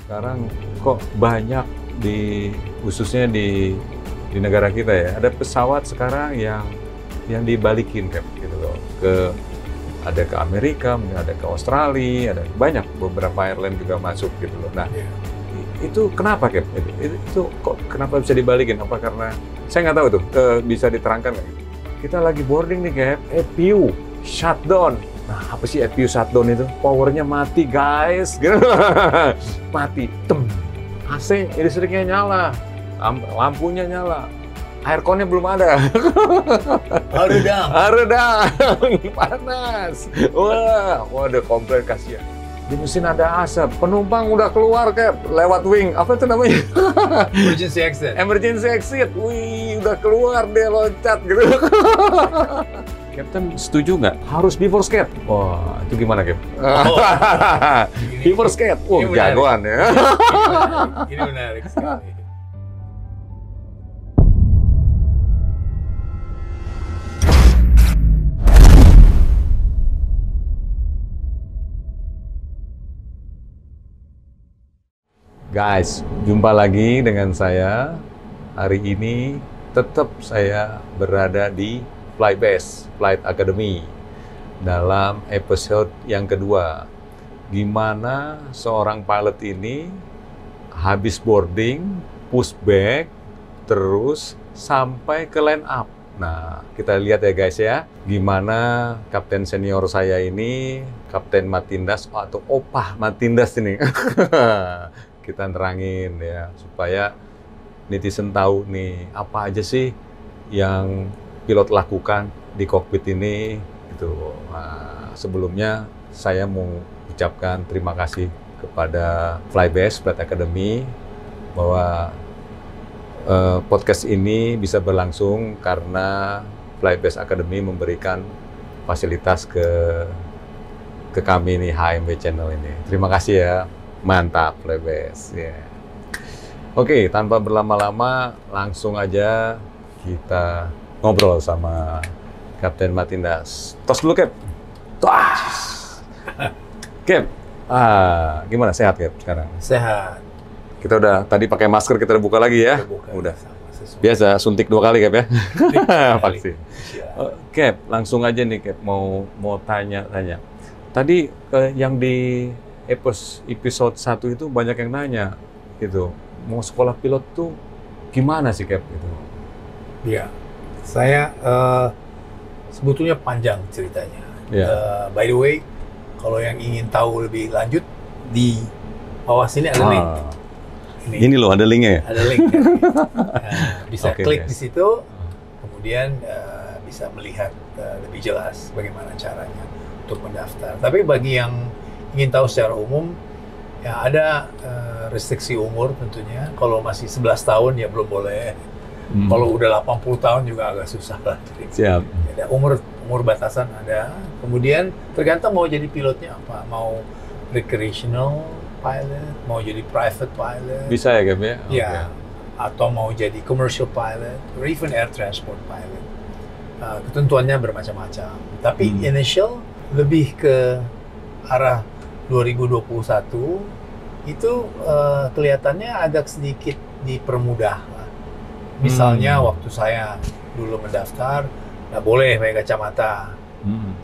sekarang kok banyak khususnya di negara kita ya, ada pesawat sekarang yang dibalikin Cap, gitu loh, ada ke Amerika, ada ke Australia, ada banyak beberapa airline juga masuk gitu loh. Nah, itu kenapa Cap? Itu kok kenapa bisa dibalikin? Apa karena saya nggak tahu tuh, bisa diterangkan nggak? Kita lagi boarding nih Cap, EPU shutdown. Nah, apa sih EPU shutdown itu? Powernya mati guys, mati, AC listriknya nyala, lampunya nyala, airconnya belum ada. Haredang, panas. Wah, waduh, komplain kasihan. Di mesin ada asap, penumpang udah keluar Cap, lewat wing, apa itu namanya? Emergency exit. Emergency exit, wih, udah keluar dia loncat gitu. Captain setuju nggak? Harus before skate. Wah, itu gimana Cap? Before skate, wah jagoan ya. Ini menarik sekali. Guys, jumpa lagi dengan saya. Hari ini tetap saya berada di Flybase Flight Academy dalam episode yang kedua. Gimana seorang pilot ini habis boarding, pushback, terus sampai ke line up. Nah, kita lihat ya guys ya, gimana kapten senior saya ini, Kapten Matindas atau Opah Matindas ini. Kita nerangin ya, supaya netizen tahu nih apa aja sih yang pilot lakukan di kokpit ini gitu. Nah, sebelumnya saya mau ucapkan terima kasih kepada Flybase Flight Academy bahwa podcast ini bisa berlangsung karena Flybase Academy memberikan fasilitas ke kami nih, HMB Channel ini. Terima kasih ya. Mantap, Flybase. Yeah. Oke, tanpa berlama-lama, langsung aja kita ngobrol sama Kapten Matindas. Tos dulu, Cap. Tos. Cap, gimana? Sehat, Cap, sekarang? Sehat. Kita udah, tadi pakai masker, kita udah buka lagi ya? Udah. Biasa, suntik 2 kali, Cap ya? Vaksin. Cap, langsung aja nih, Cap. Mau tanya. Tadi yang di episode 1 itu banyak yang nanya gitu, mau sekolah pilot tuh gimana sih Cap gitu? Iya, saya sebetulnya panjang ceritanya. By the way, kalau yang ingin tahu lebih lanjut, di bawah sini ada link. Ini loh, ada linknya ya? Ada link. Bisa klik di situ, kemudian bisa melihat lebih jelas bagaimana caranya untuk mendaftar. Tapi bagi yang ingin tahu secara umum, ya ada restriksi umur tentunya. Kalau masih 11 tahun ya belum boleh. Kalau udah 80 tahun juga agak susah lah. Siap. Ada umur batasan ada. Kemudian tergantung mau jadi pilotnya apa. Mau recreational pilot, mau jadi private pilot. Bisa ya Cap ya? Ya. Atau mau jadi commercial pilot, or even air transport pilot. Ketentuannya bermacam-macam. Tapi initial lebih ke arah 2021 itu kelihatannya agak sedikit dipermudah. Misalnya waktu saya dulu mendaftar, nggak boleh pakai kacamata,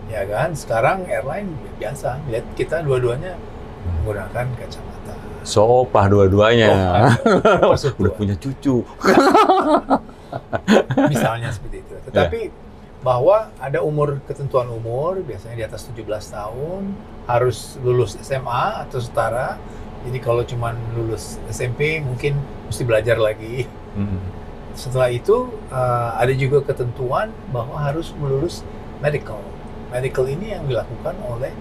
ya kan? Sekarang airline biasa, lihat kita dua-duanya menggunakan kacamata. So opah dua-duanya, udah punya cucu. Misalnya seperti itu. Tetapi bahwa ada ketentuan umur, biasanya di atas 17 tahun, harus lulus SMA atau setara. Jadi kalau cuma lulus SMP mungkin mesti belajar lagi. Setelah itu ada juga ketentuan bahwa harus melulus medical. Medical ini yang dilakukan oleh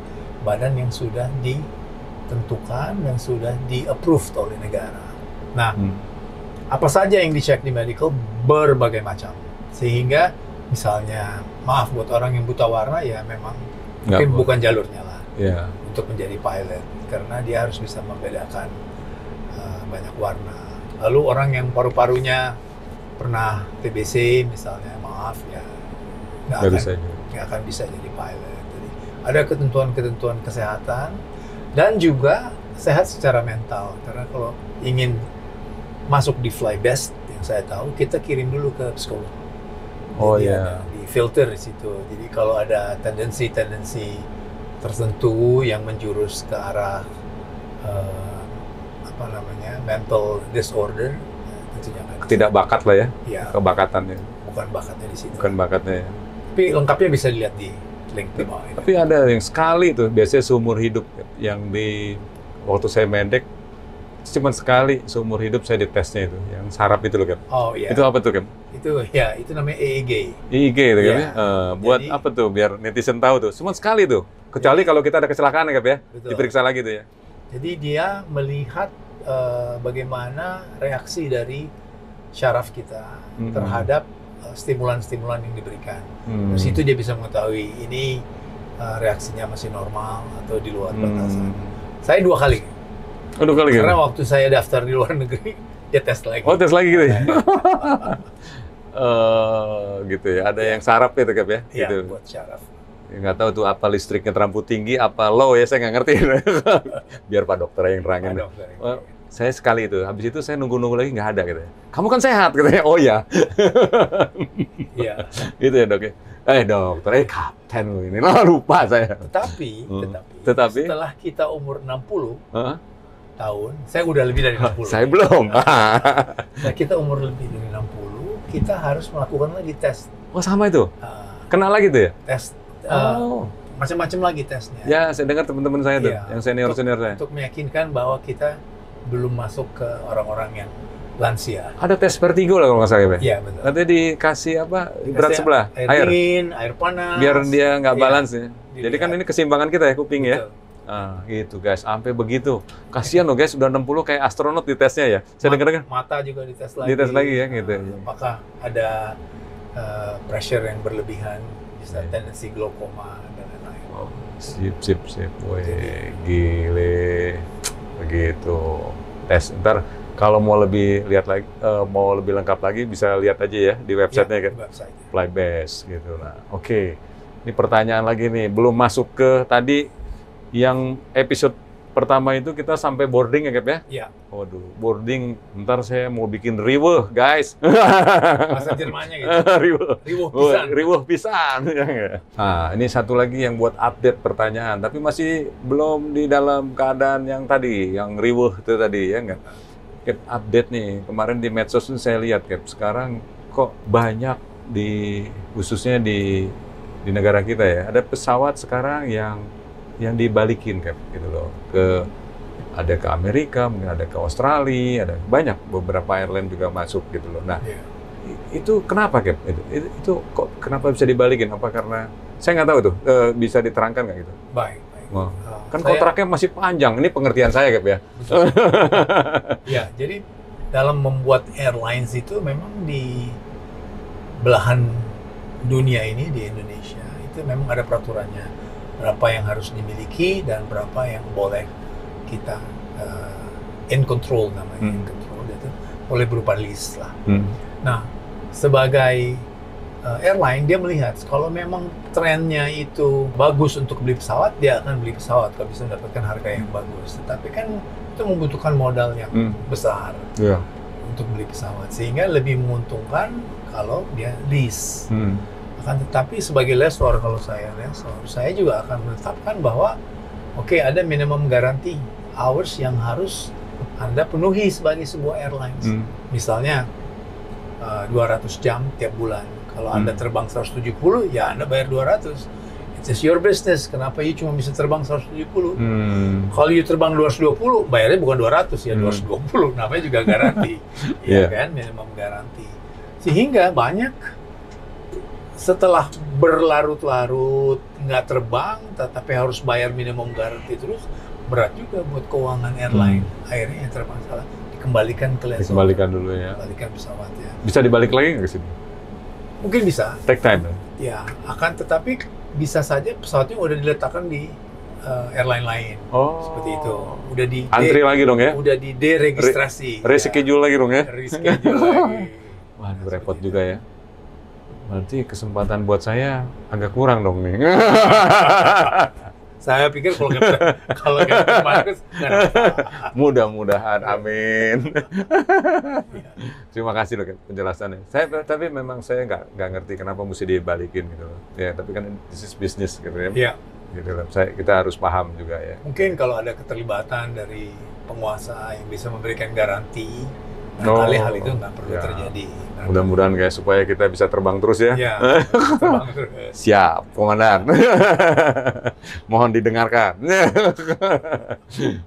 badan yang sudah ditentukan dan sudah di-approved oleh negara. Nah, apa saja yang dicek di medical? Berbagai macam. Sehingga misalnya, maaf buat orang yang buta warna ya memang mungkin bukan jalurnya lah untuk menjadi pilot, karena dia harus bisa membedakan banyak warna. Lalu orang yang paru-parunya pernah TBC misalnya, maaf ya nggak akan bisa jadi pilot. Jadi ada ketentuan-ketentuan kesehatan dan juga sehat secara mental. Karena kalau ingin masuk di Flybest, yang saya tahu, kita kirim dulu ke psikolog. Oh Jadi iya. ada di filter di situ. Jadi kalau ada tendensi tertentu yang menjurus ke arah apa namanya mental disorder, tentunya akan Tidak bakat lah ya, ya, kebakatan ya. bukan bakatnya di situ. Bukan bakatnya ya. Tapi lengkapnya bisa dilihat di link di bawah ini. Tapi ada yang sekali tuh, biasanya seumur hidup yang waktu saya medek, cuma sekali seumur hidup saya ditesnya itu, yang saraf itu loh, Cap. Oh iya. Itu apa tuh, Cap? Itu namanya EEG. EEG itu kan Iya. ya? Buat Jadi- apa tuh? Biar netizen tahu tuh. Cuma sekali tuh. Kecuali kalau kita ada kecelakaan ya, Cap ya? Betul. Diperiksa lagi tuh ya. Jadi dia melihat bagaimana reaksi dari syaraf kita terhadap stimulan-stimulan yang diberikan. Dari situ dia bisa mengetahui ini reaksinya masih normal atau di luar batasan. Saya 2 kali. Aduh kali Karena gitu. waktu saya daftar di luar negeri, dia tes lagi. Oh, tes lagi gitu ya? Nah, Gitu ya. Ada yang saraf itu, Cap ya? ya, Gitu. buat syaraf. Ya, nggak tahu tuh apa listriknya terlampau tinggi, apa low ya, saya nggak ngerti. Biar Pak Dokter yang terangin. Ada dokter yang Oh, saya sekali itu, habis itu saya nunggu-nunggu lagi nggak ada gitu ya. Kamu kan sehat katanya. Oh ya, Iya. gitu ya dok ya. Dokter, kapten lu ini. Lah lupa saya. Tetapi Tetapi? setelah kita umur 60 Hah? tahun, saya udah lebih dari 60. Saya belum. Nah, kita umur lebih dari 60, kita harus melakukan lagi tes. Oh sama itu, Uh, kena lagi tuh ya? tes Oh, macam-macam lagi tesnya. ya saya dengar teman-teman saya tuh, Iya. yang senior-senior saya. Untuk meyakinkan bahwa kita belum masuk ke orang-orang yang lansia. Ada tes vertigo lah kalau nggak salah ya, Pak? Iya, betul. Nanti dikasih apa? Berat Dikasih sebelah, air air. dingin, air panas. Biar dia nggak Iya, balance ya. Jadi kan dilihat. ini keseimbangan kita ya, kuping ya. Betul. Gitu guys, sampai begitu. Kasihan loh guys, udah 60 kayak astronot di tesnya ya. Saya dengar-dengar. Mata juga dites lagi. Dites lagi ya, gitu. Apakah ada pressure yang berlebihan, bisa Iya. tendensi glaukoma dan lain-lain. Oh, sip. Weh, gile. Begitu. Tes. Ntar kalau mau lebih lihat lagi, mau lebih lengkap lagi bisa lihat aja ya di websitenya Ya, kan. di website. Flybest gitu. Nah, oke. Ini pertanyaan lagi nih, belum masuk ke tadi yang episode pertama itu kita sampai boarding ya, Cap ya? Iya. Waduh, boarding. Ntar saya mau bikin riweuh, guys. Bahasa Jermannya gitu. Riweuh. Riwuh Oh, pisan. riweuh pisan. Nah, ini satu lagi yang buat update pertanyaan, tapi masih belum di dalam keadaan yang tadi, yang riweuh itu tadi, ya nggak? Cap, update nih, kemarin di medsos itu saya lihat, Cap, sekarang kok banyak khususnya di negara kita ya, ada pesawat sekarang yang dibalikin, Cap, gitu loh, ada ke Amerika, mungkin ada ke Australia, ada banyak beberapa airline juga masuk gitu loh. Nah, Iya. itu kenapa, Cap? Itu kok kenapa bisa dibalikin? Apa karena saya nggak tahu tuh, bisa diterangkan nggak gitu? Baik. Wah. Kan Saya- kontraknya masih panjang. Ini pengertian saya, Cap ya. Ya, jadi dalam membuat airlines itu memang di belahan dunia ini, di Indonesia, itu memang ada peraturannya. Berapa yang harus dimiliki dan berapa yang boleh kita in control namanya. In control itu boleh berupa lease lah. Nah, sebagai airline, dia melihat kalau memang trennya itu bagus untuk beli pesawat, dia akan beli pesawat kalau bisa mendapatkan harga yang bagus. Tetapi kan itu membutuhkan modal yang besar Iya. untuk beli pesawat, sehingga lebih menguntungkan kalau dia lease. Akan tetapi sebagai lessor, kalau saya lessor, saya juga akan menetapkan bahwa oke, ada minimum guarantee hours yang harus Anda penuhi sebagai sebuah airlines. Misalnya 200 jam tiap bulan. Kalau Anda terbang 170, ya Anda bayar 200. It's your business. Kenapa you cuma bisa terbang 170? Kalau you terbang 220, bayarnya bukan 200 ya, 220. Namanya juga garansi. Iya. Ya kan, minimum garansi. Sehingga banyak setelah berlarut-larut nggak terbang, tetapi harus bayar minimum garansi terus, berat juga buat keuangan airline. Akhirnya yang termasalah dikembalikan ke lessor. Dikembalikan dulu ya. Kembalikan pesawatnya. Bisa dibalik lagi nggak ke sini? Mungkin bisa, Take time. ya. Akan tetapi bisa saja pesawatnya udah diletakkan di airline lain. Oh. Seperti itu. Udah di Antri lagi dong ya? udah di deregistrasi. Reschedule lagi dong ya? Reschedule lagi. Waduh, repot juga ya. Berarti kesempatan buat saya agak kurang dong nih. Saya pikir kalau Captain Marcus nggak ada masalah. Mudah-mudahan, amin. Terima kasih loh Cap, penjelasannya. Tapi memang saya nggak ngerti kenapa mesti dibalikin gitu loh. Ya, tapi kan this is business gitu ya. Iya. Gitu loh. Kita harus paham juga ya. Mungkin kalau ada keterlibatan dari penguasa yang bisa memberikan garansi, barangkali hal itu nggak perlu terjadi. Mudah-mudahan guys, supaya kita bisa terbang terus ya. Iya, terbang terus. Siap, Komandan. Mohon didengarkan.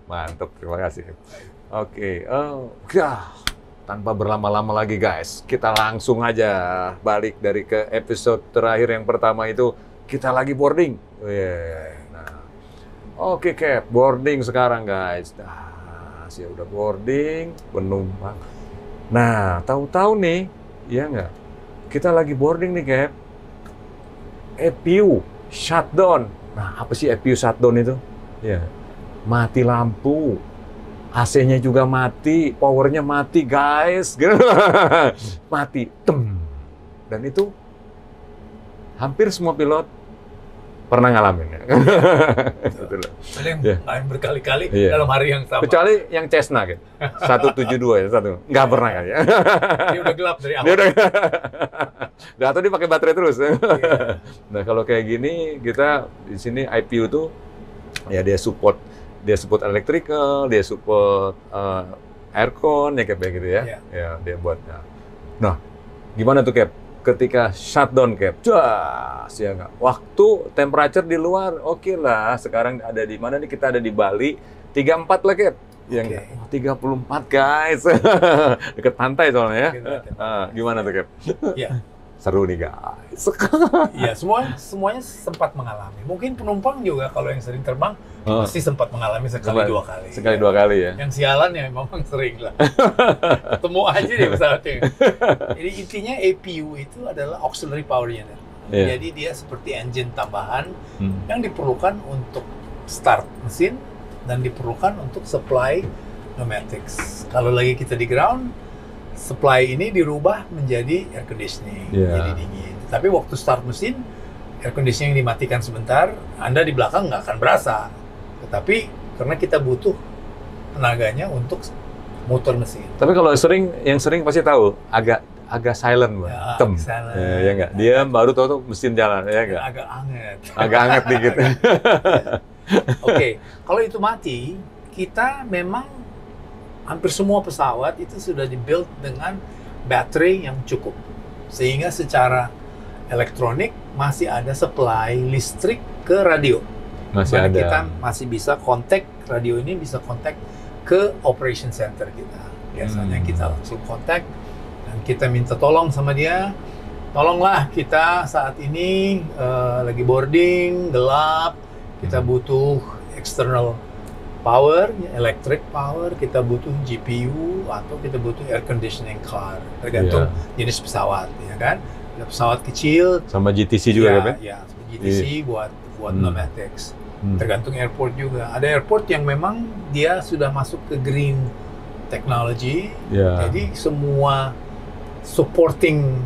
Mantap, terima kasih. Oke, tanpa berlama-lama lagi guys, kita langsung aja balik dari ke episode terakhir yang pertama itu, kita lagi boarding. Nah, oke Cap, boarding sekarang guys. Nah, saya udah boarding, penumpang. Nah, tahu-tahu nih, ya nggak? Kita lagi boarding nih, Cap. EPU shutdown. Nah, apa sih EPU shutdown itu? Ya, mati lampu. AC-nya juga mati, powernya mati, guys. Mati. Tem. Dan itu hampir semua pilot pernah ngalamin ya. Ada yang lain berkali-kali dalam hari yang sama. Kecuali yang Cessna gitu. 172 ya, satu. Nggak pernah kan ya. Dia udah gelap dari awal. Dia udah. Atau dia pakai baterai terus. Nah, kalau kayak gini kita di sini IPU tuh ya dia support electrical, dia support aircon ya kayak gitu ya. Ya, dia buatnya. Nah, gimana tuh Cap? Ketika shutdown Cap, ya nggak. Waktu temperature di luar, oke lah. Sekarang ada di mana nih? Kita ada di Bali, 34 lah Cap. Yang 34 guys, dekat pantai soalnya ya. Gimana tuh Cap? Ya. Seru nih guys. Iya, semuanya sempat mengalami. Mungkin penumpang juga kalau yang sering terbang pasti sempat mengalami dua kali. Dua kali ya. Yang sialan ya memang sering lah. Ketemu aja deh pesawatnya. Jadi intinya APU itu adalah auxiliary power unit. Jadi dia seperti engine tambahan yang diperlukan untuk start mesin dan diperlukan untuk supply pneumatics. Kalau lagi kita di ground, supply ini dirubah menjadi air conditioning, jadi dingin. Tapi waktu start mesin, air conditioning dimatikan sebentar, Anda di belakang nggak akan berasa. Tetapi karena kita butuh tenaganya untuk motor mesin. Tapi kalau yang sering pasti tahu, agak silent, Bang. Ya nggak? Dia baru tahu tuh mesin jalan, ya nggak? Agak anget. Agak anget dikit. Oke, kalau itu mati, kita memang hampir semua pesawat itu sudah dibuild dengan baterai yang cukup. Sehingga secara elektronik masih ada supply listrik ke radio. Masih ada. Kita masih bisa kontak, radio ini bisa kontak ke operation center kita. Biasanya kita langsung kontak dan kita minta tolong sama dia. Tolonglah kita saat ini lagi boarding, gelap, kita butuh external power, electric power, kita butuh GPU atau kita butuh air conditioning car, tergantung jenis pesawat, ya kan? Ada pesawat kecil, sama GTC juga kan? Ya, GTC buat pneumatics. Tergantung airport juga. Ada airport yang memang dia sudah masuk ke green technology, jadi semua supporting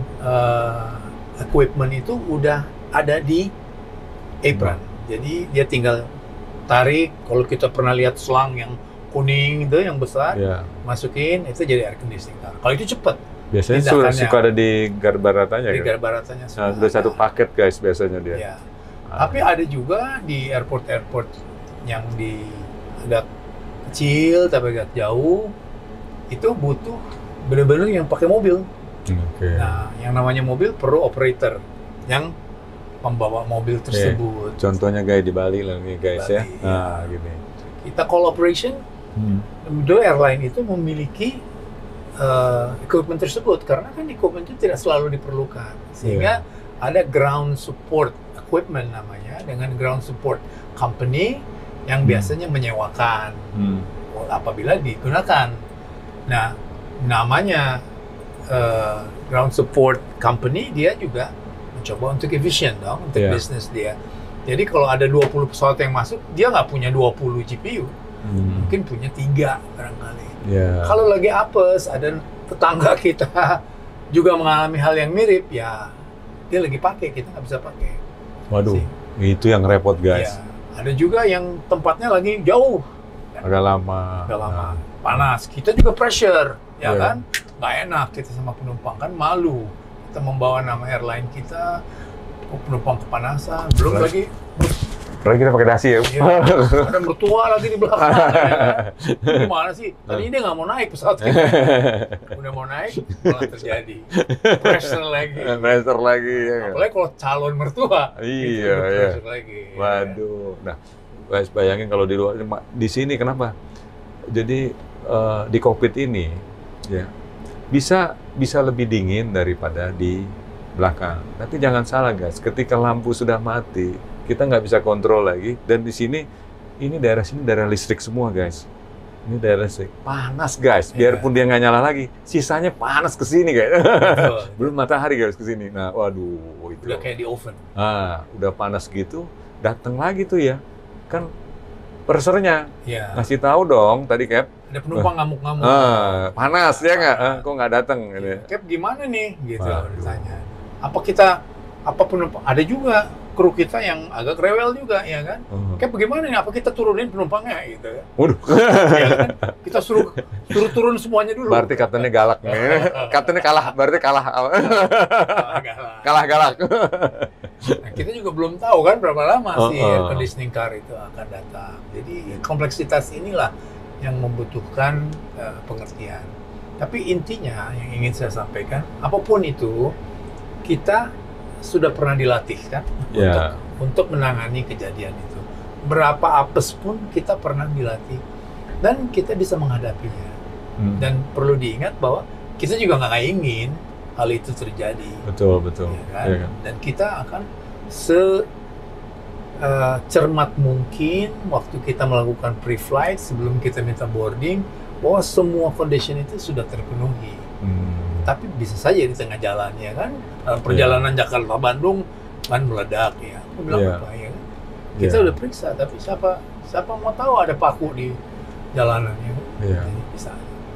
equipment itu udah ada di apron. Jadi dia tinggal tarik, kalau kita pernah lihat selang yang kuning itu yang besar, masukin itu jadi air conditioning. Kalau itu cepat. Biasanya suka ada di garbaratanya. Di garbaratanya sudah satu paket guys biasanya dia. Tapi ada juga di airport yang agak kecil tapi agak jauh, itu butuh benar-benar yang pakai mobil. Nah, yang namanya mobil perlu operator yang membawa mobil tersebut. Contohnya kayak di Bali lah nih guys ya. Nah, gini. Kita call operation, dua airline itu memiliki equipment tersebut karena kan equipment itu tidak selalu diperlukan. Sehingga ada ground support equipment namanya dengan ground support company yang biasanya menyewakan apabila digunakan. Nah, namanya ground support company dia juga mencoba untuk efisien dong, untuk bisnis dia. Jadi kalau ada 20 pesawat yang masuk, dia nggak punya 20 GPU. Mungkin punya 3 barangkali. Kalau lagi apes, ada tetangga kita juga mengalami hal yang mirip, ya dia lagi pakai, kita nggak bisa pakai. Waduh, itu yang repot guys. Ada juga yang tempatnya lagi jauh, Agak lama. agak lama, Nah, panas. Kita juga pressure, ya Iya. kan? Nggak enak kita sama penumpang, kan malu. Kita membawa nama airline kita, penumpang kepanasan, belum Betul. lagi Apalagi kita pakai dasi ya. iya, ada mertua lagi di belakang. Ya kan? Gimana sih? Tadi dia nggak mau naik pesawat kita. Udah mau naik, malah terjadi. Pressure lagi. Master lagi ya. Kan? Apalagi kalau calon mertua. itu Iya, lebih iya. pressure lagi. Waduh. Nah, guys, bayangin kalau di luar, di sini kenapa? Jadi di COVID ini ya bisa lebih dingin daripada di belakang. Tapi jangan salah guys, ketika lampu sudah mati, kita nggak bisa kontrol lagi. Dan di sini, ini daerah sini daerah listrik semua guys. Ini daerah listrik, panas guys. Biarpun dia nggak nyala lagi, sisanya panas ke sini guys. Betul. Belum matahari guys ke sini. Nah, waduh itu. Udah kayak di oven. Ah, udah panas gitu, datang lagi tuh ya. Kan persernya Ya. ngasih tahu dong tadi Cap. Ada penumpang ngamuk-ngamuk. Panas ya nggak? Kok nggak datang? Iya. Ini. Cap gimana nih? Gitu Waduh. ditanya. Apa penumpang? Ada juga kru kita yang agak rewel juga, ya kan? Cap bagaimana nih? Apa kita turunin penumpangnya gitu kan? Waduh. Ya kan? Kita suruh turun semuanya dulu. Berarti kaptennya galak nih. Kaptennya kalah, berarti kalah. Agak lah. Kalah galak. Nah, kita juga belum tahu kan berapa lama sih Oh, oh. air conditioning car itu akan datang. Jadi kompleksitas inilah yang membutuhkan pengertian. Tapi intinya yang ingin saya sampaikan, apapun itu kita sudah pernah dilatih kan Ya. untuk menangani kejadian itu. Berapa apes pun kita pernah dilatih dan kita bisa menghadapinya. Dan perlu diingat bahwa kita juga nggak ingin hal itu terjadi. Betul, betul. Ya kan? Iya kan? Dan kita akan cermat mungkin waktu kita melakukan pre-flight sebelum kita minta boarding bahwa semua condition itu sudah terpenuhi. Tapi bisa saja di tengah jalan ya kan, dalam perjalanan Jakarta Bandung kan meledak ya. Aku bilang Iya. apa ya kan? Kita Iya. udah periksa, tapi siapa mau tahu ada paku di jalanan ya? Iya. Jadi bisa.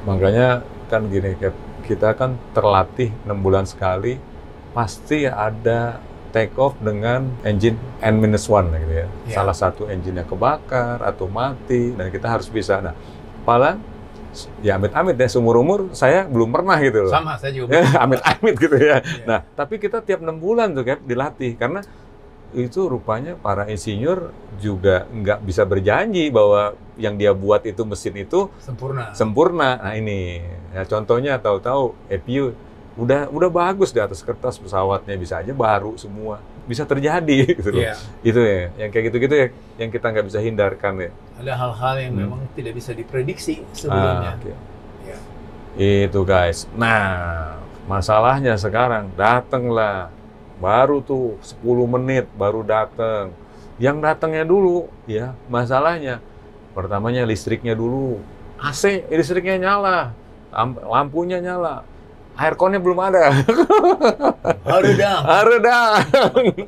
Makanya kan gini, Cap, kita kan terlatih 6 bulan sekali, pasti ada take off dengan engine N-1 gitu ya. Ya. Salah satu engine-nya kebakar atau mati, dan kita harus bisa. Nah, paling ya amit-amit ya, seumur-umur saya belum pernah gitu loh. Sama, saya juga. Amit-amit gitu ya. Iya. Nah, tapi kita tiap 6 bulan tuh Cap dilatih, karena itu rupanya para insinyur juga nggak bisa berjanji bahwa yang dia buat itu mesin itu sempurna. Nah ini, ya contohnya tahu-tahu EPU udah bagus di atas kertas pesawatnya, bisa aja baru semua, bisa terjadi gitu loh. Iya. Itu ya, yang kayak gitu-gitu ya, yang kita nggak bisa hindarkan ya. Ada hal-hal yang memang tidak bisa diprediksi sebelumnya. Oke. Ya. Itu guys. Nah, masalahnya sekarang datanglah baru tuh 10 menit baru datang. Yang datangnya dulu ya, masalahnya pertamanya listriknya dulu. AC listriknya nyala, lampunya nyala. Airconnya belum ada. Haredang,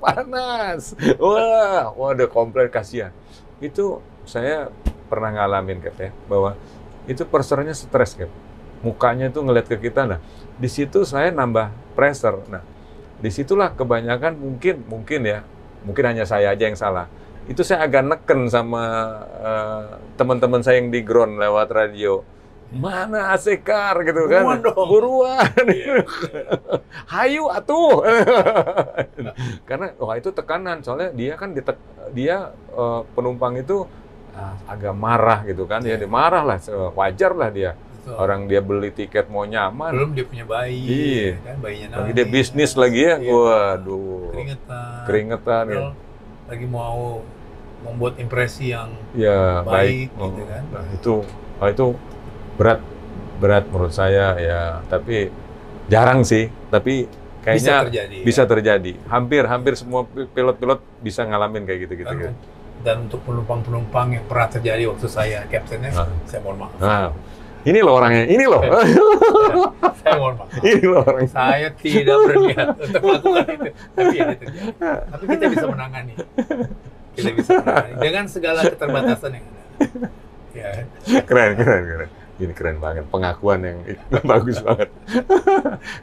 panas. Wah, udah komplain, kasihan. Itu saya pernah ngalamin Cap ya, bahwa itu persernya stres Cap. Mukanya tuh ngeliat ke kita. Nah, di situ saya nambah pressure. Nah, disitulah kebanyakan mungkin ya, mungkin hanya saya aja yang salah. Itu saya agak neken sama teman-teman saya yang di ground lewat radio. Mana AC car gitu kan? Buruan dong. Buruan. Iya. Hayu atuh. Karena wah itu tekanan, soalnya dia kan penumpang itu agak marah gitu kan. Ya dia marah lah, wajar lah dia. Betul. Orang dia beli tiket mau nyaman. Belum dia punya bayi, Iya. kan bayinya Lagi nangis. dia bisnis lagi ya. Iya. Waduh. Keringetan ya. Padahal lagi mau membuat impresi yang Ya, baik, baik. gitu kan. Nah, itu berat menurut saya ya, tapi jarang sih, tapi kayaknya bisa terjadi. Hampir semua pilot-pilot bisa ngalamin kayak gitu-gitu. Dan untuk penumpang-penumpang yang pernah terjadi waktu saya kaptennya, saya mohon maaf. Nah, ini loh orangnya, ini loh. Saya mohon maaf. Ini loh orangnya. Saya tidak berniat untuk melakukan itu, tapi ini terjadi. Tapi kita bisa menangani. Kita bisa menangani dengan segala keterbatasan yang ada. Ya. Keren. Ini keren banget, pengakuan yang bagus banget.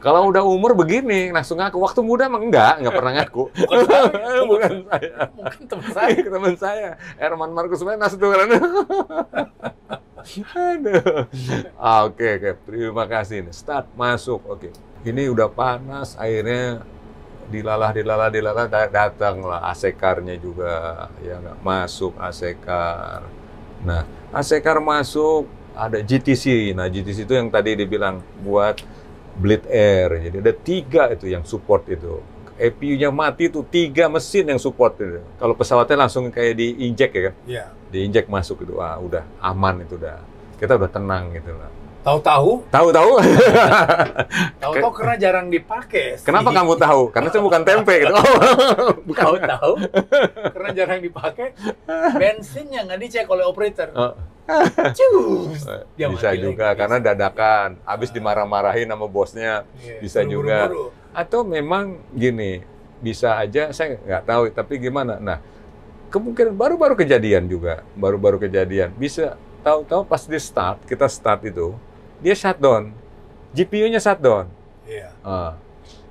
Kalau udah umur begini, langsung ngaku. Waktu muda emang enggak pernah ngaku. Bukan saya. Mungkin teman saya. Teman saya, Herman Markus Menas itu kan. Aduh. Oke, terima kasih. Start masuk, oke. Ini udah panas, airnya dilalah, datanglah AC-car-nya juga, ya nggak masuk AC-car. Nah, AC-car masuk, ada GTC. Nah, GTC itu yang tadi dibilang buat bleed air. Jadi ada 3 itu yang support itu. EPU-nya mati tuh 3 mesin yang support itu. Kalau pesawatnya langsung kayak diinjek ya kan? Iya. Diinjek masuk itu, udah aman itu udah. Kita udah tenang gitu lah. Tahu-tahu karena jarang dipakai. Kenapa kamu tahu? Karena saya bukan tempe gitu. Bukan. Tahu karena jarang dipakai. Bensinnya nggak dicek oleh operator. Cus. Dia Bisa mati juga lagi. karena dadakan, habis dimarah-marahin sama bosnya. Iya, Bisa juga. buru-buru. Atau memang gini, bisa aja saya nggak tahu, tapi gimana? Nah, kemungkinan baru-baru kejadian juga, baru-baru kejadian. Bisa tahu-tahu pas di start, kita start itu, dia shutdown, GPU-nya shutdown. Iya.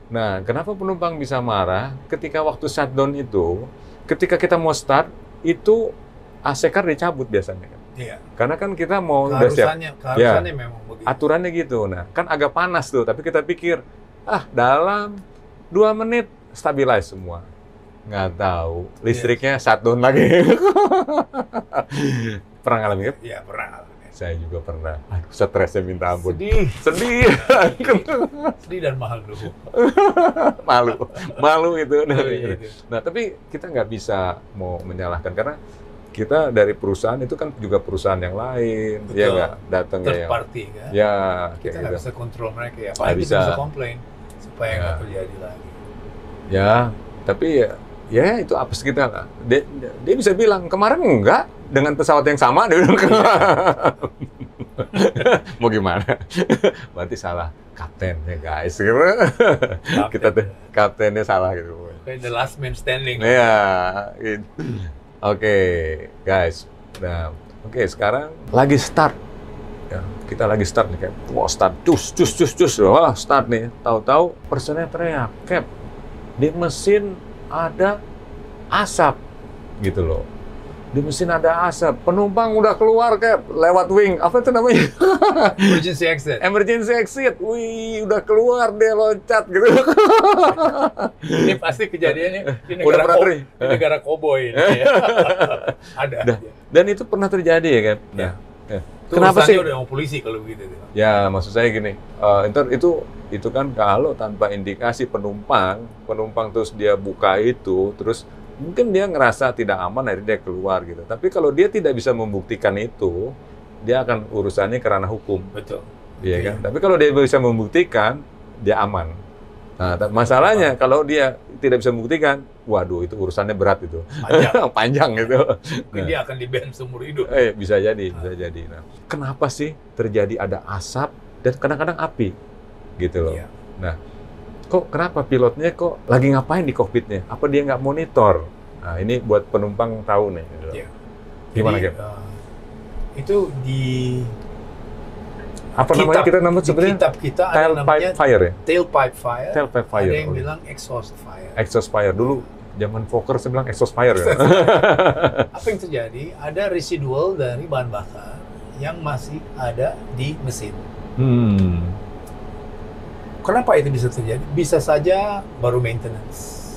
Nah, kenapa penumpang bisa marah? Ketika waktu shutdown itu, ketika kita mau start, itu AC-car dicabut biasanya kan? Iya. Karena kan kita mau udah siap. Keharusannya memang begitu. Aturannya gitu. Nah, kan agak panas tuh, tapi kita pikir, dalam 2 menit stabilize semua. Nggak tahu, listriknya shutdown lagi. Pernah ngalamin kan? Iya, pernah ngalamin. Saya juga pernah. Aduh, stresnya minta ampun. Sedih dan mahal dulu. Malu itu. Gitu. Nah, tapi kita nggak bisa mau menyalahkan karena kita dari perusahaan itu kan juga perusahaan yang lain. Betul. Ya nggak datangnya Third yang party kan. ya Kita kayak nggak gitu. bisa kontrol mereka ya. Nggak Apalagi kita bisa. bisa komplain supaya nggak terjadi lagi. Ya, tapi ya itu apes kita lah. Dia bisa bilang kemarin enggak dengan pesawat yang sama, dia bilang mau gimana? Berarti salah kaptennya guys. Kita tuh kaptennya salah gitu. Kayak the last man standing. Iya. Gitu. Oke, guys. Nah, oke, sekarang lagi start. Ya, kita lagi start nih kayak start cus. Wah, start nih. Tahu-tahu personel teriak, "Cap, di mesin ada asap." Gitu loh. Di mesin ada asap. Penumpang udah keluar Cap, lewat wing. Apa itu namanya? Emergency exit. Emergency exit. Wih, udah keluar dia loncat gitu. Ini pasti kejadiannya di Udah pernah negara koboi ini ya. Ada. Dan itu pernah terjadi ya kan? Nah, Kenapa sih udah mau polisi kalau begitu? Ya, maksud saya gini, itu kan kalau tanpa indikasi penumpang terus dia buka itu, terus mungkin dia ngerasa tidak aman, akhirnya dia keluar gitu. Tapi kalau dia tidak bisa membuktikan itu, dia akan urusannya ke ranah hukum. Betul. Iya kan? Tapi kalau dia bisa membuktikan, dia aman. Nah, masalahnya kalau dia tidak bisa membuktikan, waduh itu urusannya berat itu. Panjang itu. Mungkin dia akan di-ban seumur hidup. Bisa jadi. Nah, kenapa sih terjadi ada asap dan kadang-kadang api? Gitu loh. Iya. Nah, kenapa pilotnya lagi ngapain di kokpitnya? Apa dia nggak monitor? Nah, ini buat penumpang tahu nih. Gitu. Iya. Gimana, Jadi, Cap? itu di Apa namanya kita sebenarnya? Kitab kita ada namanya Tailpipe fire ya? tailpipe fire. Tailpipe fire. Ada yang bilang exhaust fire. Exhaust fire. Dulu zaman Fokker saya bilang exhaust fire ya. Apa yang terjadi? Ada residual dari bahan bakar yang masih ada di mesin. Kenapa itu bisa terjadi? Bisa saja baru maintenance.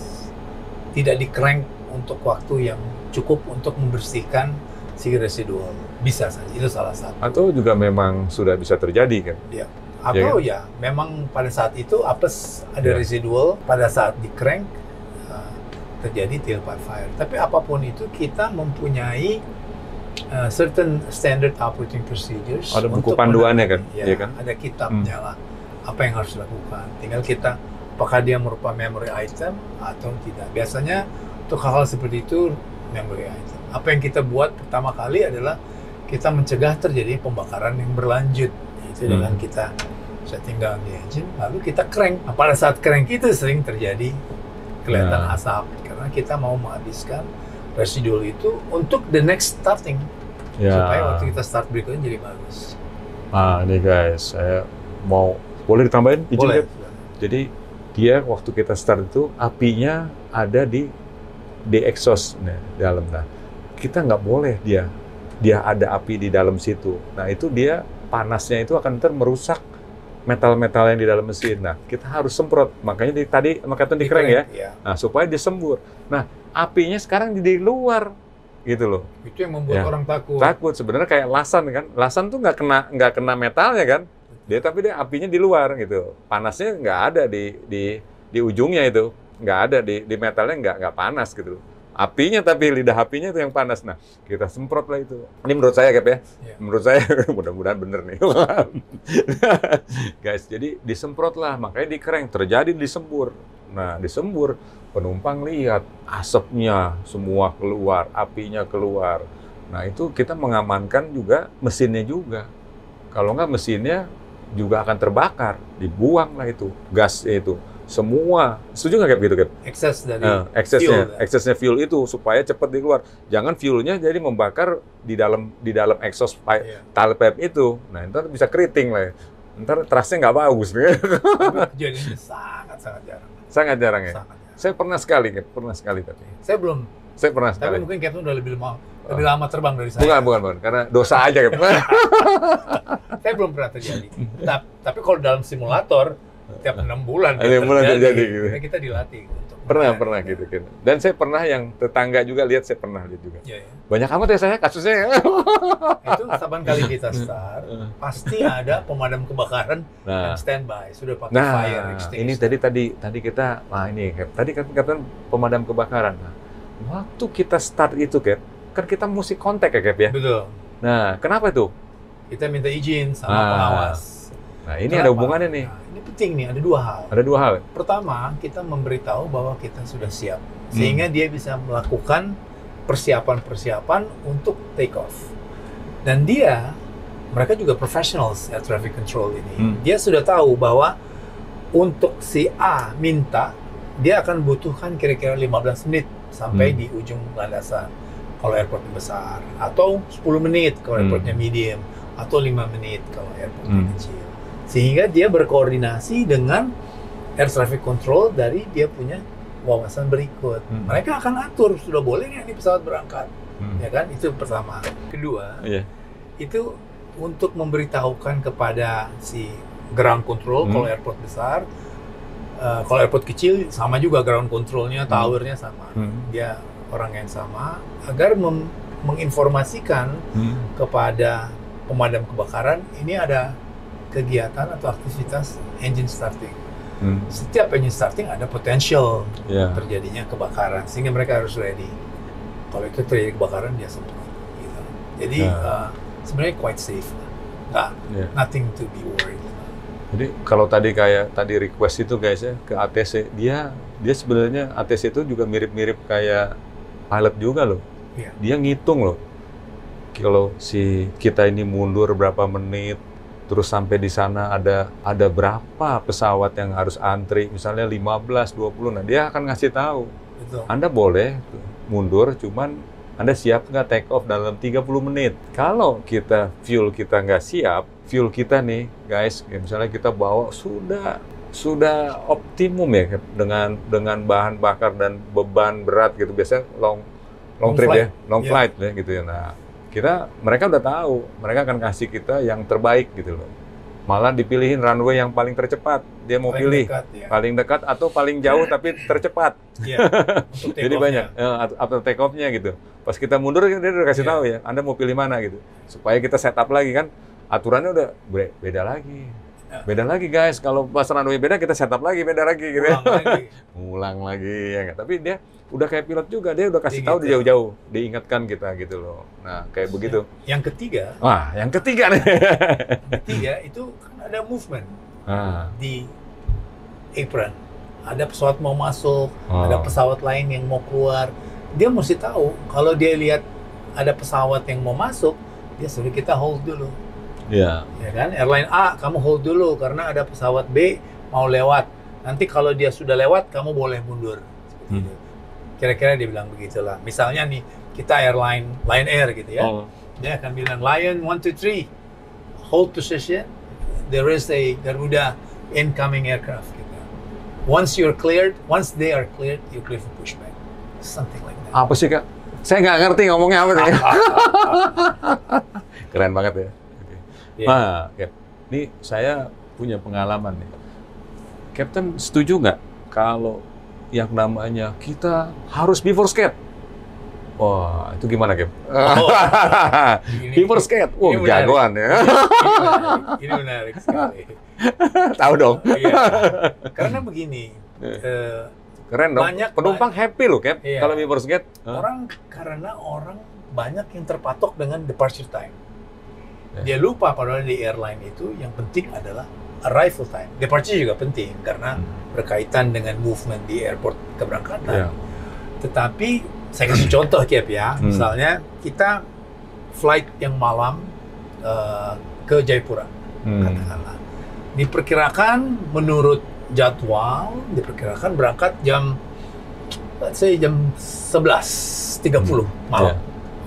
Tidak di-crank untuk waktu yang cukup untuk membersihkan si residual. Bisa saja, itu salah satu. Atau juga memang sudah bisa terjadi kan? Ya. Atau ya, memang pada saat itu apes ada residual, pada saat di-crank terjadi tailpipe fire. Tapi apapun itu, kita mempunyai certain standard operating procedures. Ada buku panduannya kan? Ya, iya kan? ada kitabnya lah. Apa yang harus dilakukan. Tinggal kita, apakah dia merupakan memory item atau tidak. Biasanya untuk hal-hal seperti itu, memory item. Apa yang kita buat pertama kali adalah kita mencegah terjadi pembakaran yang berlanjut. Itu dengan kita setting down the engine, lalu kita crank. Nah, pada saat crank itu sering terjadi kelihatan asap. Karena kita mau menghabiskan residual itu untuk the next starting. Supaya waktu kita start berikutnya jadi bagus. Ah, ini guys, saya mau boleh ditambahin izin, Boleh. Cap? Jadi dia waktu kita start itu apinya ada di exhaust dalam. Nah, kita nggak boleh dia ada api di dalam situ. Nah, itu dia panasnya itu akan merusak metal-metal yang di dalam mesin. Nah, kita harus semprot. Makanya tadi makanya dikereng ya. Iya. Nah, supaya disembur. Nah, apinya sekarang di luar gitu loh. Itu yang membuat Ya. orang takut. Takut sebenarnya kayak lasan kan. Lasan tuh nggak kena metalnya kan. Tapi dia apinya di luar gitu. Panasnya nggak ada di ujungnya itu. Nggak ada di metalnya nggak panas gitu. Apinya tapi lidah apinya itu yang panas. Nah, kita semprot lah itu. Ini menurut saya Cap ya. Iya. Menurut saya mudah-mudahan bener nih. Guys, jadi disemprot lah, makanya dikereng, terjadi disembur. Nah, disembur, penumpang lihat asapnya semua keluar, apinya keluar. Nah, itu kita mengamankan juga mesinnya juga. Kalau nggak mesinnya juga akan terbakar, dibuang lah itu, gasnya itu. Semua, setuju nggak Cap gitu Cap? Excess dari Eksesnya fuel itu supaya cepat keluar. Jangan fuelnya jadi membakar di dalam exhaust pipe, Iya. tail pipe itu. Nah, ntar bisa keriting lah. Ntar trustnya nggak bagus. Tapi kejadiannya sangat jarang. Sangat jarang ya. Sangat jarang. Saya pernah sekali tapi. Saya belum. Saya pernah Tapi sekali. mungkin Captain udah lebih lama terbang dari saya. Bukan, karena dosa aja Cap. Saya belum pernah terjadi. Tapi kalau dalam simulator tiap 6 bulan terjadi gitu. Karena kita dilatih untuk Pernah gitu kan. Dan saya pernah yang tetangga juga lihat, saya pernah lihat juga. Iya, ya. Banyak amat ya saya kasusnya. Itu saban kali kita start, pasti ada pemadam kebakaran yang standby, sudah pakai fire extinguisher. Ini tadi kita, ini Cap. Tadi kan pemadam kebakaran. Nah, waktu kita start itu Cap, kan kita mesti kontak ya Cap ya. Betul. Nah, kenapa itu? Kita minta izin sama pengawas. Nah, ini ada hubungannya nih. Nah, ini penting nih, ada dua hal. Ada dua hal. Pertama, kita memberitahu bahwa kita sudah siap, sehingga dia bisa melakukan persiapan-persiapan untuk take off. Dan mereka juga professionals air traffic control ini. Dia sudah tahu bahwa untuk si A minta, dia akan butuhkan kira-kira 15 menit sampai di ujung landasan kalau airportnya besar, atau 10 menit kalau airportnya medium, atau 5 menit kalau airportnya kecil. Sehingga dia berkoordinasi dengan air traffic control dari dia punya wawasan berikut. Mereka akan atur, sudah boleh nggak nih pesawat berangkat, ya kan? Itu pertama. Kedua, itu untuk memberitahukan kepada si ground control kalau airport besar, kalau airport kecil sama juga ground controlnya, towernya sama, dia orang yang sama, agar menginformasikan kepada pemadam kebakaran ini ada kegiatan atau aktivitas engine starting. Setiap engine starting ada potensial terjadinya kebakaran, sehingga mereka harus ready. Kalau itu terjadi kebakaran, dia semprot. Gitu. Jadi sebenarnya quite safe, nothing to be worried. Jadi kalau tadi request itu guys ya ke ATC, dia sebenarnya ATC itu juga mirip-mirip kayak pilot juga loh. Dia ngitung loh. Kalau si kita ini mundur berapa menit, terus sampai di sana ada berapa pesawat yang harus antri, misalnya 15, 20, nah dia akan ngasih tahu. Betul. Anda boleh mundur, cuman Anda siap nggak take off dalam 30 menit. Kalau fuel kita nggak siap, fuel kita nih guys, misalnya kita bawa sudah optimum ya dengan bahan bakar dan beban berat gitu, biasanya long trip flight. long flight ya gitu ya. Nah, mereka udah tahu, mereka akan kasih kita yang terbaik gitu loh. Malah dipilihin runway yang paling tercepat. Dia mau pilih paling dekat atau paling jauh tapi tercepat. Jadi banyak atau take off-nya gitu. Pas kita mundur dia udah kasih tahu ya, Anda mau pilih mana gitu. Supaya kita setup lagi kan. Aturannya udah beda lagi. Beda lagi guys, kalau pas runway beda kita setup lagi beda lagi gitu. Ulang lagi ya enggak. Tapi dia udah kayak pilot juga, dia udah kasih tahu jauh-jauh, diingatkan kita gitu loh. Nah, kayak begitu. Yang ketiga. Yang ketiga nih. Yang ketiga itu kan ada movement di apron. Ada pesawat mau masuk, ada pesawat lain yang mau keluar. Dia mesti tahu kalau dia lihat ada pesawat yang mau masuk, dia suruh kita hold dulu. Ya kan, airline A kamu hold dulu karena ada pesawat B mau lewat. Nanti kalau dia sudah lewat, kamu boleh mundur. Seperti itu. Kira-kira dia bilang begitulah. Misalnya nih, kita Lion Air gitu ya. Dia akan bilang, Lion 1, 2, 3, hold position. There is a Garuda incoming aircraft. Gitu. Once they are cleared, you clear for pushback. Something like that. Apa sih, Kak? Saya nggak ngerti ngomongnya apa nih. Keren banget ya. Okay. Yeah. Nah, Cap, ini saya punya pengalaman nih. Captain setuju nggak kalau yang namanya kita harus before skate? Wah, itu gimana, Cap? Before skate, wah jagoan ya. Ini menarik sekali. Tahu dong. Iya. Karena begini, keren dong. Banyak Penumpang happy loh, Cap, iya. kalau before skate. Karena orang banyak yang terpatok dengan departure time. Ya. Dia lupa padahal di airline itu yang penting adalah arrival time. Departure juga penting karena berkaitan dengan movement di airport keberangkatan. Ya. Tetapi saya kasih contoh, Cap, ya. Misalnya kita flight yang malam ke Jayapura, katakanlah. Diperkirakan menurut jadwal, diperkirakan berangkat jam, let's say jam 11.30 malam.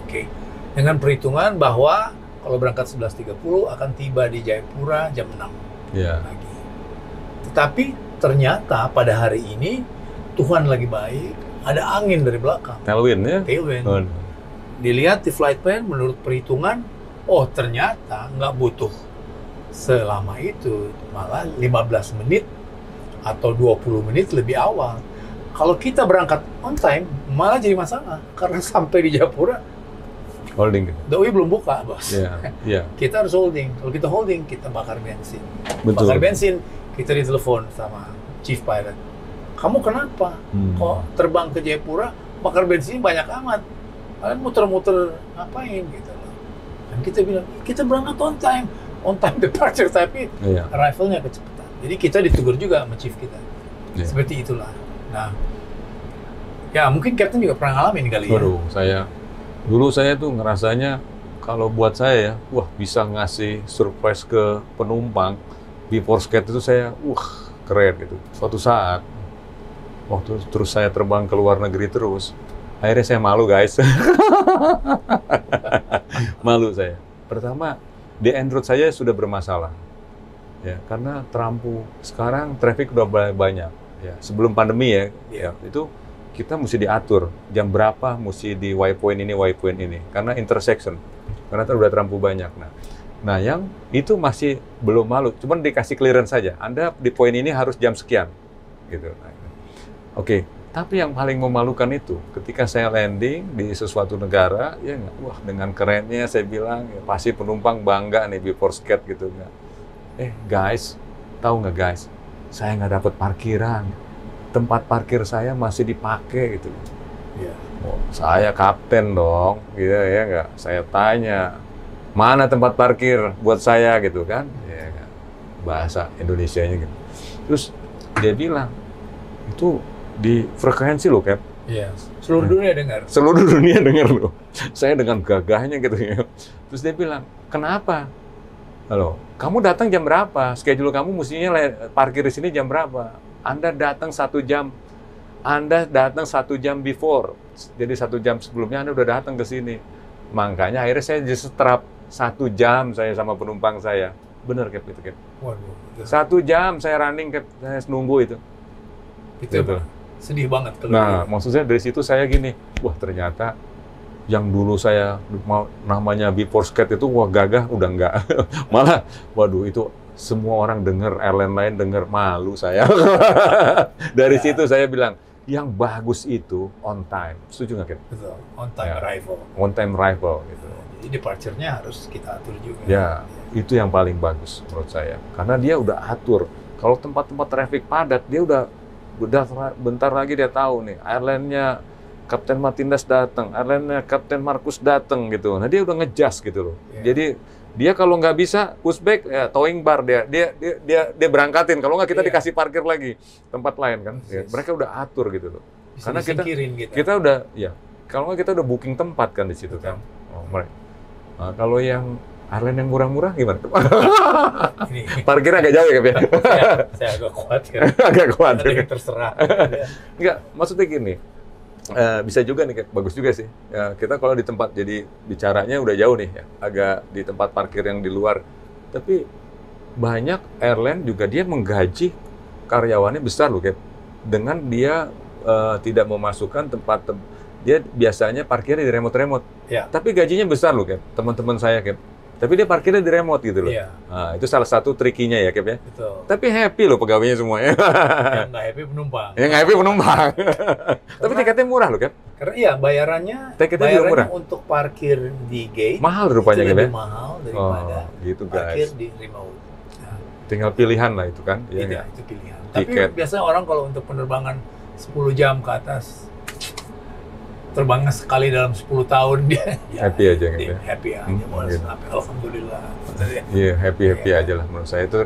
Oke. Dengan perhitungan bahwa kalau berangkat 11.30 akan tiba di Jayapura jam 6 pagi. Tetapi ternyata pada hari ini Tuhan lagi baik, ada angin dari belakang. Tailwind ya? Tailwind. Dilihat di flight plan menurut perhitungan, oh ternyata nggak butuh selama itu, malah 15 menit atau 20 menit lebih awal. Kalau kita berangkat on time, malah jadi masalah. Karena sampai di Jayapura, Holding. doi belum buka, bos. Iya. Kita harus holding. Kalau kita holding, kita bakar bensin. Betul. Bakar bensin, kita ditelepon sama chief pilot. Kamu kenapa? Kok terbang ke Jayapura, bakar bensin banyak amat? Kalian muter-muter ngapain gitu loh. Dan kita bilang, kita berangkat on time departure, tapi arrival-nya kecepatan. Jadi kita ditegur juga sama chief kita. Seperti itulah. Nah, ya mungkin Captain juga pernah ngalamin kali ya. Waduh, dulu saya tuh ngerasanya kalau buat saya ya, wah bisa ngasih surprise ke penumpang before skate itu saya, keren gitu. Suatu saat, waktu terus saya terbang ke luar negeri terus, akhirnya saya malu, guys. Malu saya. Pertama, di Android saya sudah bermasalah. Ya, karena terampu. Sekarang traffic udah banyak. Ya, sebelum pandemi ya, itu kita mesti diatur jam berapa mesti di waypoint ini, karena intersection, karena udah terlampau banyak. Nah, yang itu masih belum malu, cuman dikasih clearance saja. Anda di poin ini harus jam sekian, gitu. Oke, tapi yang paling memalukan itu ketika saya landing di sesuatu negara, ya wah dengan kerennya saya bilang, ya, pasti penumpang bangga nih before skate gitu nggak. Guys, tahu nggak guys? Saya nggak dapat parkiran. Tempat parkir saya masih dipakai gitu. Yeah. Oh, saya kapten dong, gitu ya nggak. Saya tanya, mana tempat parkir buat saya gitu kan? Ya, bahasa Indonesianya gitu. Terus dia bilang, itu di frekuensi loh, Cap. Iya. Seluruh dunia dengar. Seluruh dunia dengar loh. Saya dengan gagahnya gitu ya. Terus dia bilang, kenapa? Halo, kamu datang jam berapa? Schedule kamu mestinya parkir di sini jam berapa? Anda datang 1 jam. Anda datang 1 jam before. Jadi 1 jam sebelumnya Anda udah datang ke sini. Makanya akhirnya saya disetrap 1 jam saya sama penumpang saya. Bener, Cap, itu, Cap. Waduh. 1 jam saya running, Cap. Saya nunggu itu. Itu gitu. Sedih banget kalau. Nah, maksudnya dari situ saya gini, wah ternyata yang dulu saya namanya before skate itu wah gagah, udah enggak. Malah, waduh itu semua orang dengar, airline lain dengar, malu saya. Dari situ saya bilang, yang bagus itu on time. Setuju nggak, Ken? Betul, on time arrival. On time arrival gitu. Jadi departure-nya harus kita atur juga. Ya, itu yang paling bagus menurut saya. Karena dia udah atur. Kalau tempat-tempat traffic padat, dia udah bentar lagi dia tahu nih, airline-nya Kapten Martinez datang, airline-nya Kapten Marcus datang gitu. Nah, dia udah ngejas gitu loh. Jadi dia kalau nggak bisa pushback, ya towing bar dia berangkatin. Kalau nggak kita dikasih parkir lagi tempat lain kan. Ya, mereka udah atur gitu loh. Bisa karena gitu. kita udah ya kalau nggak kita udah booking tempat kan di situ kan. Oh, mereka. Nah, kalau yang airline yang murah-murah gimana? Parkirnya agak jauh ya, Kak ya? Saya agak kuat kan. Agak kuat. Ada yang terserah. Enggak, maksudnya gini. Bisa juga nih, Kak. Bagus juga sih. Ya, kita kalau di tempat, jadi bicaranya udah jauh nih ya. Agak di tempat parkir yang di luar. Tapi banyak airline juga dia menggaji karyawannya besar loh, Cap. Dengan dia tidak memasukkan dia biasanya parkirnya di remote-remote. Ya. Tapi gajinya besar loh, Cap. Teman-teman saya, Cap. Tapi dia parkirnya di remote gitu loh. Iya. Nah, itu salah satu trikinya ya, Cap ya. Betul. Tapi happy loh pegawainya semuanya. Yang nggak happy penumpang. Yang nggak happy penumpang. Tapi tiketnya murah loh, Cap. Karena iya bayarannya Tiketnya juga murah. untuk parkir di gate Mahal rupanya, itu Cap ya. lebih mahal daripada gitu parkir guys. di remote. Nah, Tinggal pilihan lah itu kan. Iya tidak, nggak? itu pilihan. Tiket. Tapi biasanya orang kalau untuk penerbangan 10 jam ke atas, terbangnya sekali dalam 10 tahun dia Happy aja gitu dia ya. happy aja, Hmm, boleh gitu. sampai alhamdulillah. Iya, happy Iya. aja lah menurut saya. Itu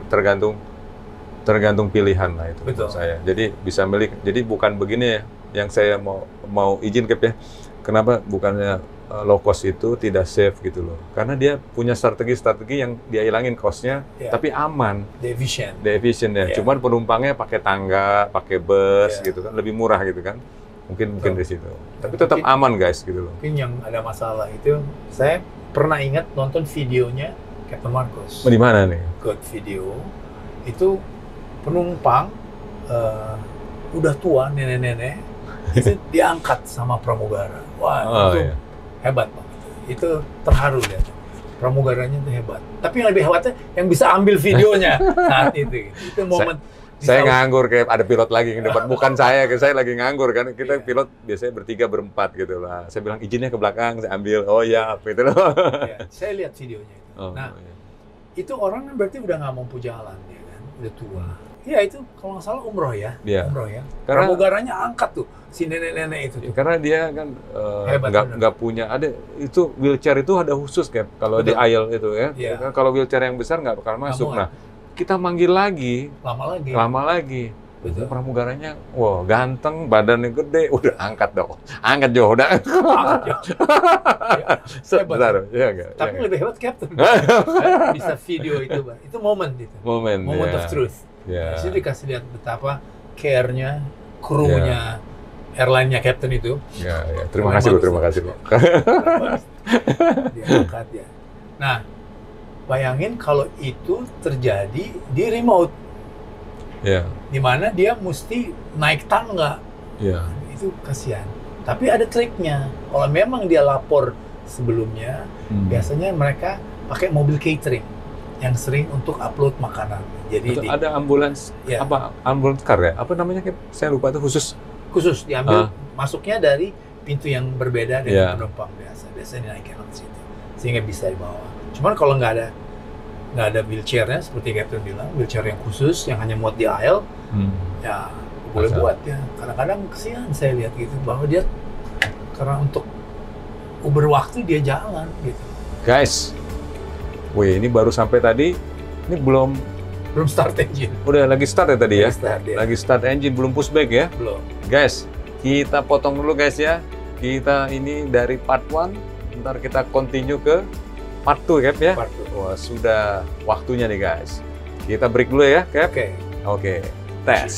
tergantung pilihan lah itu Betul. menurut saya. Jadi bisa milih. Jadi bukan begini ya yang saya mau izin, Cap ya. Kenapa bukannya low cost itu tidak safe gitu loh? Karena dia punya strategi yang dia hilangin cost-nya, Iya. tapi aman, Efficient. efisien ya. Iya. Cuman penumpangnya pakai tangga, pakai bus Iya. gitu kan, lebih murah gitu kan. Mungkin Betul. di situ. Tapi tetap Mungkin- aman guys gitu loh. Mungkin yang ada masalah itu, saya pernah ingat nonton videonya Captain Marcos. Di mana nih? Good video itu penumpang udah tua, nenek-nenek itu diangkat sama pramugara. Wah, Oh, itu iya. hebat banget. Itu terharu lihat. Pramugaranya itu hebat. Tapi yang lebih hebatnya yang bisa ambil videonya saat itu. Itu momen. Saya bisa- nganggur, kayak ada pilot lagi yang depan. Bukan saya lagi nganggur kan. Kita Iya. pilot biasanya bertiga berempat gitu lah. Saya bilang izinnya ke belakang, saya ambil. Oh ya, gitu loh. Ya, saya lihat videonya itu. Oh, Nah, iya. itu orang kan berarti udah nggak mampu jalan, ya kan? Udah tua. Iya, itu kalau nggak salah umroh ya. Iya. Umroh ya. Karena- Pramugaranya angkat tuh si nenek-nenek itu tuh. Karena dia kan Hebat, bener. nggak punya itu wheelchair itu ada khusus kan kalau di Betul. aisle itu ya. Iya. Kan kalau wheelchair yang besar nggak bakal masuk. muat. Nah, kita manggil lagi, Lama lagi. Itu Betul. pramugaranya, wah ganteng, badannya gede, udah angkat dong, angkat Jo, udah. Angkat, ya. Ya, hebat. Bentar, ya nggak? Tapi Ya, lebih hebat Captain. Bisa video itu, Bang. Itu momen itu. moment Moment ya. of truth. Ya. Di situ dikasih lihat betapa care-nya, kru-nya, airline-nya Captain itu. Ya, ya. Terima Keren kasih, Bu. banget, Terima Ustaz. kasih, Bu. Dia angkat ya. Nah, bayangin kalau itu terjadi di remote, Ya, di mana dia mesti naik tangga. ya. Itu kasihan. Tapi ada triknya. Kalau memang dia lapor sebelumnya, biasanya mereka pakai mobil catering yang sering untuk upload makanan. Jadi Atau ada ambulans, Ya. apa ambulans car ya? Apa namanya? Cap? Saya lupa itu khusus. khusus diambil masuknya dari pintu yang berbeda Ya. dengan penumpang biasa. Biasanya naiknya ke situ sehingga bisa dibawa. Cuman kalau nggak ada wheelchairnya seperti Captain bilang, wheelchair yang khusus yang hanya muat di aisle, ya boleh Masa. buat ya. Kadang-kadang kesian saya lihat gitu bahwa dia karena untuk Uber waktu dia jalan gitu. Guys, wih ini baru sampai tadi, ini belum, Belum start engine. udah lagi start ya tadi ya? Start dia. Lagi start engine, belum pushback ya? Belum. Guys, kita potong dulu guys ya. Kita ini dari part 1, ntar kita continue ke part 2 Cap ya. Part two. Wah, sudah waktunya nih guys. Kita break dulu ya Cap. Oke. Oke, tes.